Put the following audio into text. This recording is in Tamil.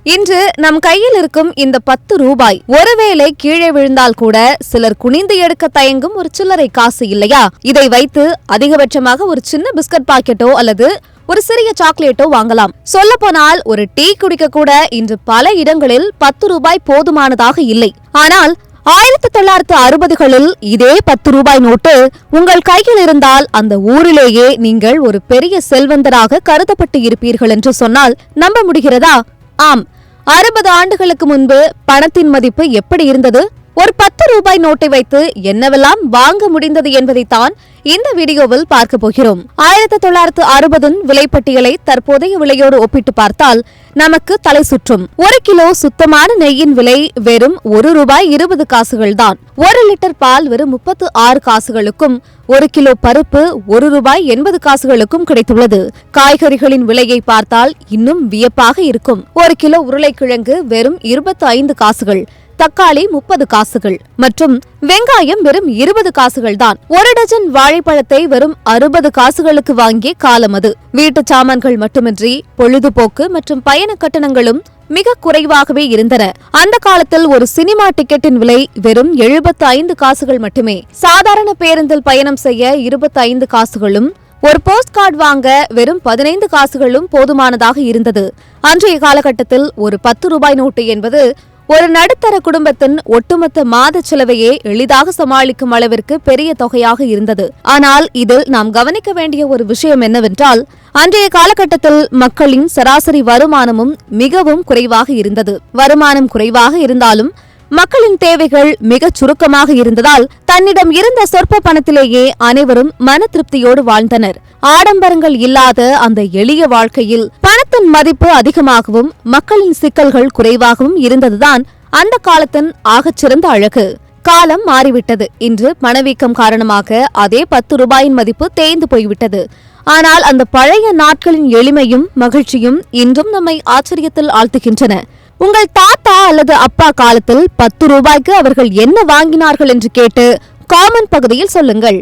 இன்று நம் கையில் இருக்கும் இந்த 10 ரூபாய் ஒருவேளை கீழே விழுந்தால் கூட சிலர் குனிந்து எடுக்க தயங்கும் ஒரு சில்லறை காசு இல்லையா? இதை வைத்து அதிகபட்சமாக ஒரு சின்ன பிஸ்கட் பாக்கெட்டோ அல்லது ஒரு சிறிய சாக்லேட்டோ வாங்கலாம். சொல்ல போனால் ஒரு டீ குடிக்க கூட இன்று பல இடங்களில் 10 ரூபாய் போதுமானதாக இல்லை. ஆனால் 1960களில் இதே 10 ரூபாய் நோட்டு உங்கள் கையில் இருந்தால் அந்த ஊரிலேயே நீங்கள் ஒரு பெரிய செல்வந்தராக கருதப்பட்டு இருப்பீர்கள் என்று சொன்னால் நம்ப முடிகிறதா? ஆம், 60 ஆண்டுகளுக்கு முன்பு பணத்தின் மதிப்பு எப்படி இருந்தது? ஒரு 10 ரூபாய் நோட்டை வைத்து என்னவெல்லாம் வாங்க முடிந்தது என்பதைத்தான் இந்த வீடியோவில் பார்க்க போகிறோம். 1960 விலைப்பட்டியலை தற்போதைய விலையோடு ஒப்பிட்டு பார்த்தால் நமக்கு தலை சுற்றும். 1 கிலோ சுத்தமான நெய்யின் விலை வெறும் 1 ரூபாய் 20 காசுகள் தான். 1 லிட்டர் பால் வெறும் 36 காசுகளுக்கும் 1 கிலோ பருப்பு 1 ரூபாய் 80 காசுகளுக்கும் கிடைத்துள்ளது. காய்கறிகளின் விலையை பார்த்தால் இன்னும் வியப்பாக இருக்கும். 1 கிலோ உருளைக்கிழங்கு வெறும் 25 காசுகள், தக்காளி 30 காசுகள் மற்றும் வெங்காயம் வெறும் 20 காசுகள் தான். 1 டஜன் வாழைப்பழத்தை வெறும் 60 காசுகளுக்கு வாங்கிய காலம் அது. வீட்டு சாமான்கள் மட்டுமின்றி பொழுதுபோக்கு மற்றும் பயண கட்டணங்களும் மிக குறைவாகவே இருந்தன. அந்த காலத்தில் ஒரு சினிமா டிக்கெட்டின் விலை வெறும் 75 காசுகள் மட்டுமே. சாதாரண பேருந்தில் பயணம் செய்ய 25 காசுகளும், ஒரு போஸ்ட் கார்டு வாங்க வெறும் 15 காசுகளும் போதுமானதாக இருந்தது. அன்றைய காலகட்டத்தில் ஒரு 10 ரூபாய் நோட்டு என்பது ஒரு நடுத்தர குடும்பத்தின் ஒட்டுமொத்த மாத செலவையே எளிதாக சமாளிக்கும் அளவிற்கு பெரிய தொகையாக இருந்தது. ஆனால் இதில் நாம் கவனிக்க வேண்டிய ஒரு விஷயம் என்னவென்றால், அன்றைய காலகட்டத்தில் மக்களின் சராசரி வருமானமும் மிகவும் குறைவாக இருந்தது. வருமானம் குறைவாக இருந்தாலும் மக்களின் தேவைகள் மிகச் சுருக்கமாக இருந்ததால் தன்னிடம் இருந்த சொற்ப பணத்திலேயே அனைவரும் மன திருப்தியோடு வாழ்ந்தனர். ஆடம்பரங்கள் இல்லாத அந்த எளிய வாழ்க்கையில் பணத்தின் மதிப்பு அதிகமாகவும் மக்களின் சிக்கல்கள் குறைவாகவும் இருந்ததுதான் அந்த காலத்தின் ஆகச்சிறந்த அழகு. காலம் மாறிவிட்டது. இன்று பணவீக்கம் காரணமாக அதே 10 ரூபாயின் மதிப்பு தேய்ந்து போய்விட்டது. ஆனால் அந்த பழைய நாட்களின் எளிமையும் மகிழ்ச்சியும் இன்றும் நம்மை ஆச்சரியத்தில் ஆழ்த்துகின்றன. உங்கள் தாத்தா அல்லது அப்பா காலத்தில் 10 ரூபாய்க்கு அவர்கள் என்ன வாங்கினார்கள் என்று கேட்டு காமெண்ட் பகுதியில் சொல்லுங்கள்.